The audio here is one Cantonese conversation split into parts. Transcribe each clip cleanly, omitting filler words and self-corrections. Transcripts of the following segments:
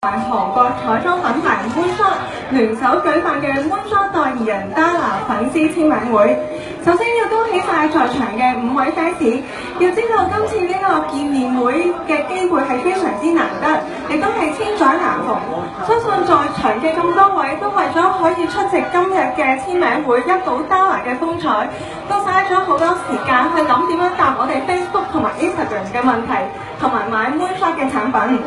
韓國彩妝品牌 Moonshot 聯手舉辦嘅 Moonshot 代言人 Dara 粉絲簽名會。首先要恭喜晒在場嘅5位 fans， 要知道今次呢個見面會嘅機會係非常之難得，亦都係千載難逢。相信在場嘅咁多位都為咗可以出席今日嘅簽名會，一睹 Dara 嘅風采，都嘥咗好多時間去諗點樣答我哋 Facebook 同埋 Instagram 嘅問題，同埋買 Moonshot 嘅產品。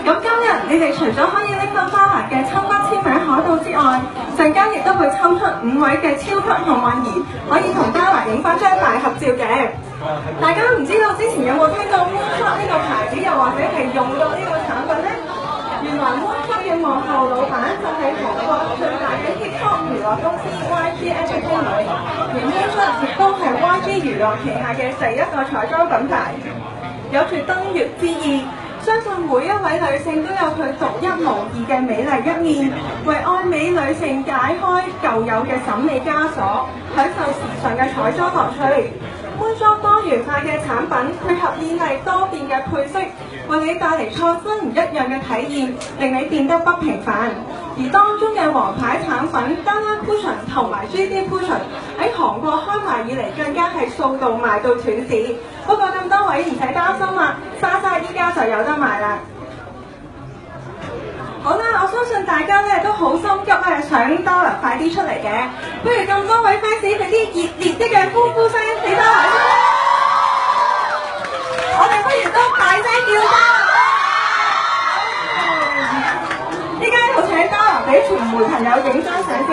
咁今日你哋除咗可以拎到 Dara 嘅親筆簽名海報之外，陣間亦都會抽出5位嘅超級幸運兒，可以同 Dara 影翻張大合照嘅。大家唔知道之前有冇聽到 Moonshot 呢個牌子，又或者係用過呢個產品呢？原來 Moonshot 嘅幕後老闆就係韓國最大嘅 TikTok 娛樂公司 YG Entertainment， 而 Moonshot 亦都係 YG 娛樂旗下嘅第一個彩妝品牌，有住登月之意。相信每一位女性都有佢獨一無二嘅美麗一面，為愛美女性解開舊有嘅審美枷鎖，享受時尚嘅彩妝樂趣。Moonshot 多元化嘅產品配合豔麗多變嘅配色，為你帶嚟錯新唔一樣嘅體驗，令你變得不平凡。而當中嘅王牌產品 Dara Cushion 同埋 GD Cushion 喺韓國開賣以嚟更加係數度賣到斷市。不過咁多位唔使擔心啦，莎莎依家就有得賣啦。好啦，我相信大家咧都好心急咧，想 Dara 快啲出嚟嘅。不如咁多位 fans 俾啲熱烈啲嘅歡呼聲俾 Dara 先啦！我哋不如都大聲叫 Dara！ 依家就請 Dara 俾傳媒朋友影張相先。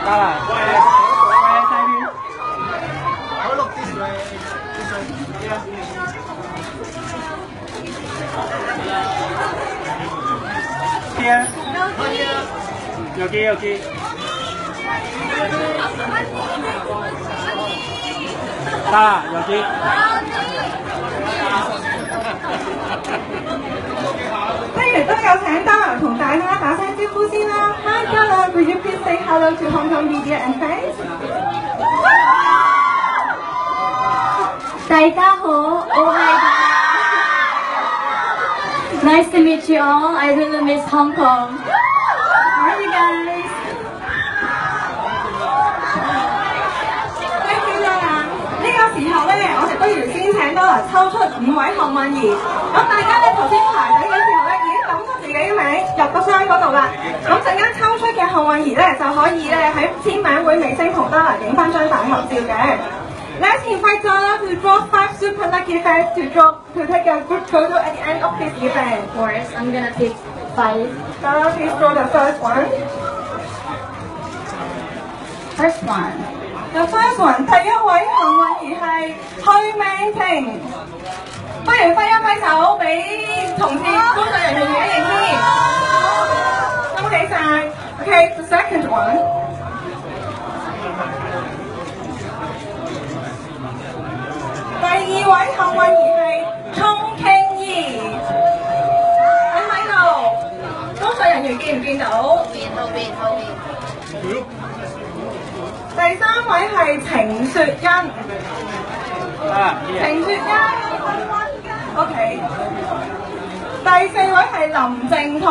Dara，喂喺西邊。我錄啲水，啲啊。Here. 여기. 자, 여기.不如都有請 Dara 同大家打聲招呼先啦。Hi Dara, will you please say hello to Hong Kong media and fans? 大家好，我係 Nice to meet you all. I really miss Hong Kong. How are you guys? Thank you Dara。呢個時候咧，我哋不如先請 Dara 抽出5位幸運兒。咁大家咧頭先排隊嘅時候咧，已經抌出自己嘅名入個箱嗰度啦。咁陣間抽出嘅幸運兒咧，就可以咧喺簽名會尾聲同 Dara 影翻張大合照嘅。Let's invite Dara to draw 5 super lucky fans to take a group photo at the end of this event. Of course, I'm gonna pick 5. Dara, please draw the first one. First one. The first one， 第一位幸運兒係許明婷，不如揮一揮手俾同事工作人員影一影先。恭喜晒。Okay, the second one。第2位幸運兒係聰傾儀，喺唔喺度？工作人員見唔見到？後面。第3位係程雪欣，程雪欣 ，OK。第4位係林靜彤。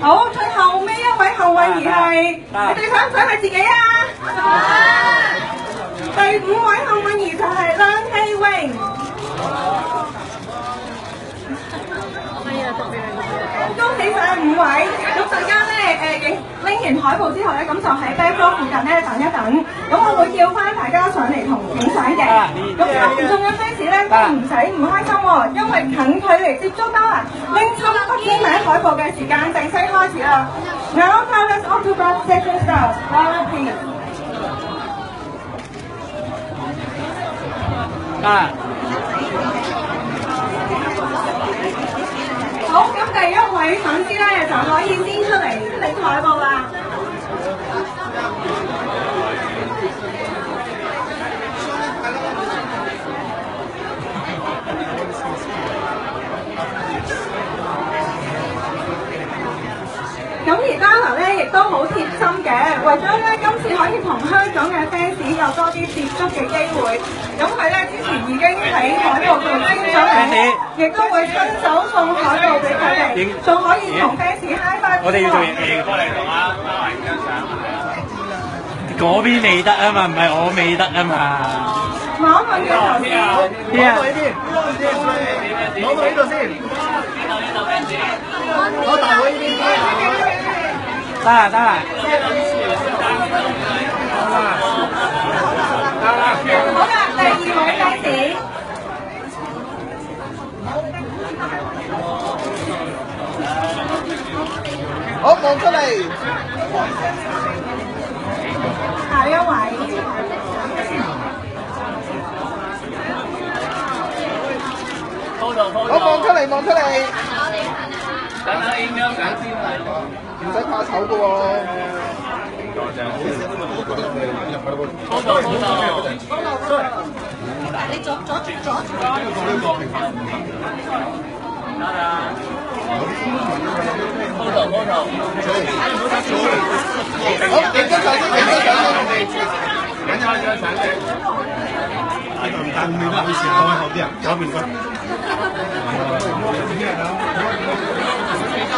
好，最後尾一位幸運兒係，你哋想唔想係自己啊？第5位幸運兒就係梁希穎。恭喜晒5位！咁陣間咧拎完海報之後咧，咁就喺 back floor 附近咧等一等。咁我會叫翻大家上嚟同影相嘅。咁抽中嘅 fans 咧都唔使唔開心喎，因為近距離接觸Dara拎親筆簽名海報嘅時間正式開始啦。Now Dara's autograph session starts. Dara, please. 好，咁第一位粉絲咧就可以先出嚟拎海報啦。咁而 Dara 咧亦都好貼心嘅，為咗咧今次可以同香港嘅 fans 有較多啲接觸嘅機會。咁佢咧之前已經喺海報度簽咗名，亦都會親手送海報俾佢哋，仲可以同 fans high five。我哋要做嘢過嚟同阿嘉華影張相。嗰邊未得啊嘛，唔係我未得啊嘛。望一望佢頭先。邊啊？攞到呢度先。攞大會呢邊。得啦得啦。好啦，第二位開始。好，望出嚟。下一位。好，望出嚟，望出嚟。等等影張相先啊！唔使怕醜噶喎。你左。好，影張相先，影張相先。緊張張相先。但未得，以前放喺後啲人，左邊個。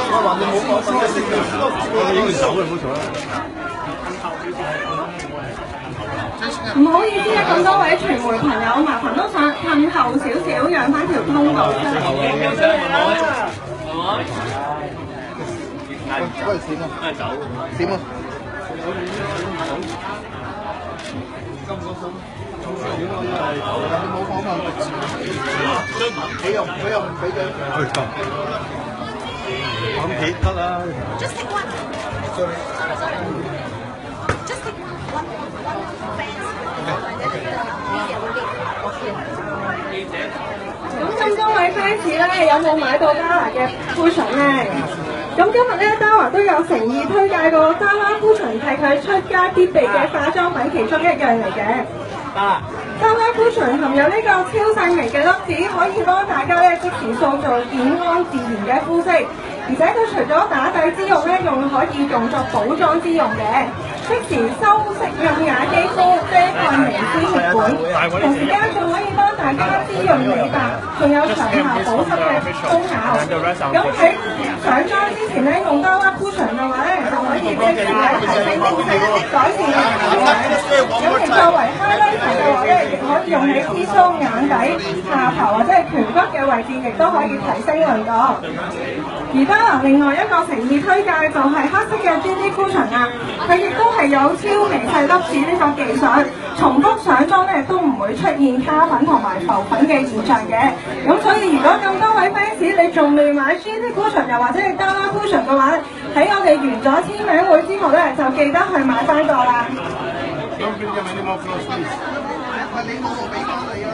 我話你冇講分嘅性格，我影完手啦，唔好做啦。唔好意思啊，咁多位傳媒朋友，麻煩都想褪後少少，讓翻條通道出嚟。喂，閃啊！閃啊！冇訪問，佢又唔俾嘅。咁撇得啦。Just take one. Just take one fans. 咁多位 fans 咧，有冇買到 Dara 嘅 cushion 咧？咁今日咧 Dara 都有誠意推介過 Dara cushion 係佢出街必備嘅化妝品其中一樣嚟嘅。Dara cushion 含有呢個超細微嘅粒子，可以幫大家咧即時塑造健康自然嘅膚色，而且佢除咗打底之用咧，仲可以用作補妝之用嘅。即時修飾潤眼肌膚，遮蓋微絲血管，同時間仲可以幫大家滋潤美白，仲有長效保濕嘅功效。咁喺上妝之前咧，用Dara cushion嘅話咧，就可以即時咧提升膚色，改善顏色。咁而作為 highlighter 嘅話咧，亦可以用喺支梳、眼底、下巴或者係顴骨嘅位置，亦都可以提升亮度。而Dara另外一個誠意推介就係黑色嘅 GD cushion 啊，佢亦都係有超微細粒子呢個技術，重複上妝咧都唔會出現卡粉同埋浮粉嘅現象嘅。咁所以如果咁多位 fans 你仲未買 GD cushion 又或者係Dara cushion 嘅話，喺我哋完咗簽名會之後咧，就記得去買翻個啦。你冇我俾翻你啊！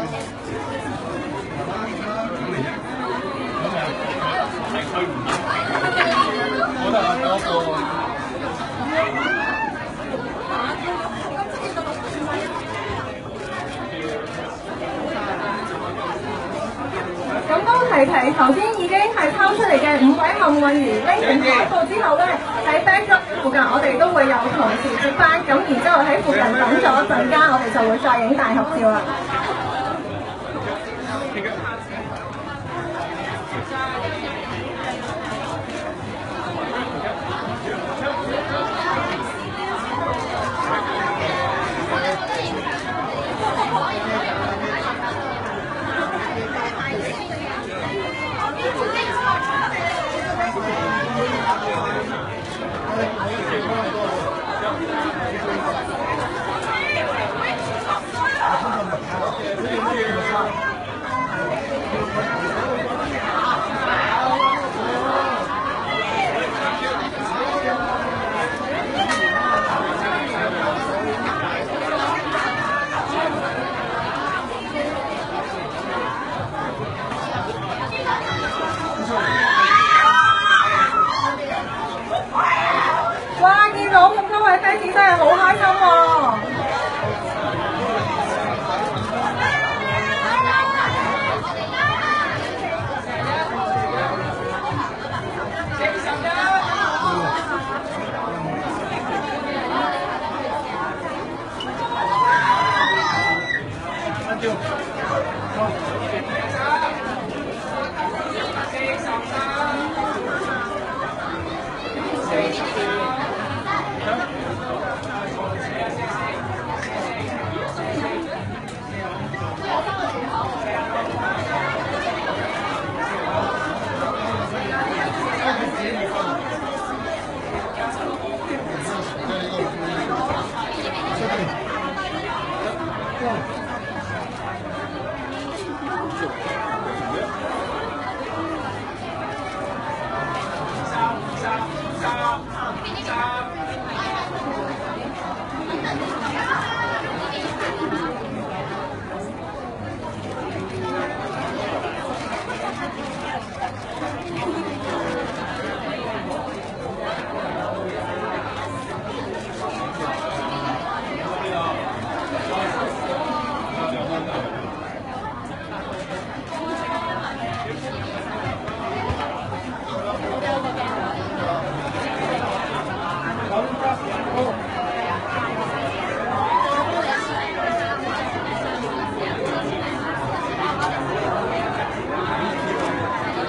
咁都提頭先已經係拋出嚟嘅5位幸運兒拎完海報之後咧，喺 backdrop 附近我哋都會有同事接翻，咁然之後喺附近等咗一陣間，我哋就會再影大合照啦。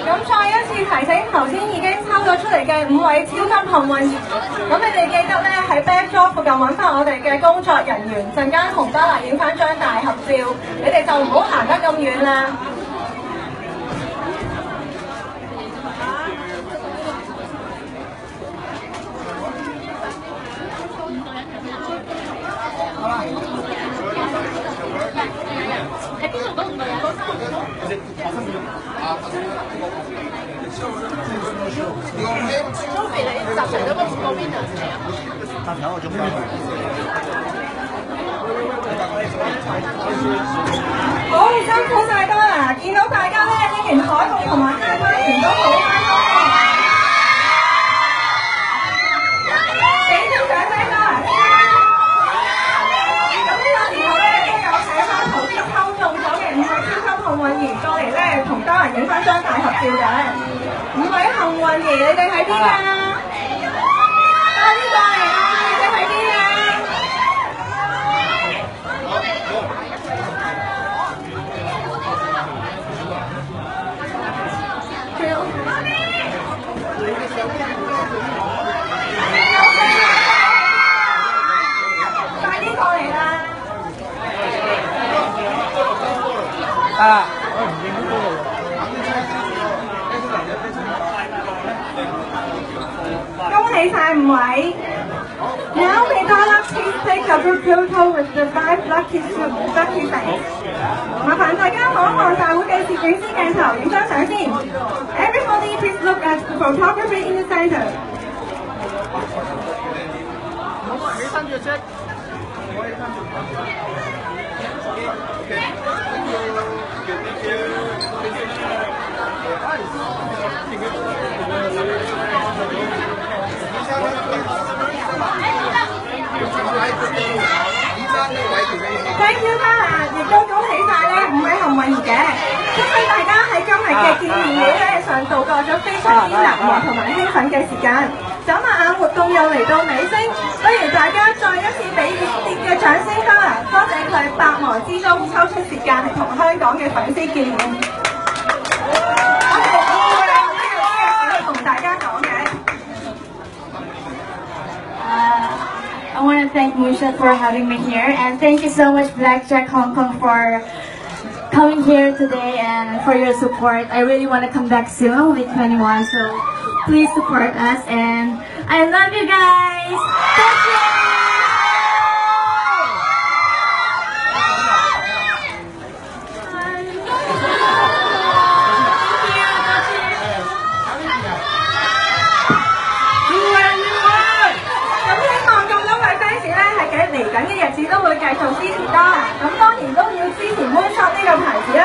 咁再一次提醒頭先已經抽咗出嚟嘅5位超級幸運兒，咁你哋記得咧喺 backdrop 附近揾翻我哋嘅工作人員，陣間同嘉娜影翻張大合照，你哋就唔好行得咁遠啦。喺邊度嗰5個人？Sophie，你集齊咗嗰5個 winner 未啊？搭條我做咩？好，辛苦晒多啦！見到大家咧依然海報同埋街花團都好開心嘅，俾啲掌聲啦！咁呢個時候咧都有睇翻頭先抽中咗嘅5位超級幸運兒過嚟咧，同嘉玲影翻張大合照嘅。5位幸運兒，你哋喺邊啊？快啲過嚟啊！你哋喺邊啊？快啲過嚟啦！啊！恭喜晒5位！Now may the lucky take a group photo with the 5 lucky face。麻煩大家望一望大會嘅攝影師鏡頭，影張相先。Everybody please look at the photography in the center。起身住先，我起身住。Thank you， 嘉娜，亦都恭喜晒呢5位幸運兒嘅，祝願大家喺今日嘅見面會咧上度過咗非常之難忘同埋興奮嘅時間。眨下眼活動又嚟到尾聲，不如大家再一次俾熱烈嘅掌聲嘉娜，多謝佢百忙之中抽出時間嚟同香港嘅粉絲見面。我哋會有呢樣嘢同大家講嘅。I want to thank Musha for having me here, and thank you so much Blackjack Hong Kong for coming here today and for your support. I really want to come back soon, only 21, so please support us, and I love you guys! Thank you! fans 咧係嘅嚟緊嘅日子都會繼續支持啦。咁當然都要支持 Moonshot 呢個牌子啦。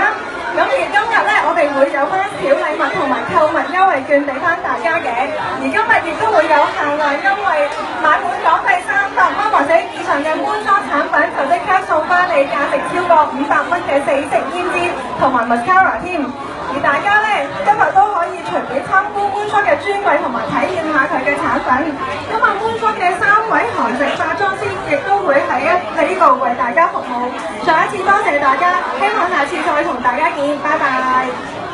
咁而今日咧，我哋會有翻小禮物同埋購物優惠券俾翻大家嘅。而今日亦都會有限量優惠，買滿港幣300蚊或者以上嘅 Moonshot 產品，就即刻送翻你價值超過500蚊嘅4色胭脂同埋 mascara 添。而大家咧今日都可以隨便會參觀 Moonshot 嘅專櫃同埋體驗下佢嘅產品。咁啊 Moonshot 嘅3位韓籍化妝師亦都會喺呢度為大家服務。再一次多謝大家，希望下次再同大家見，拜拜。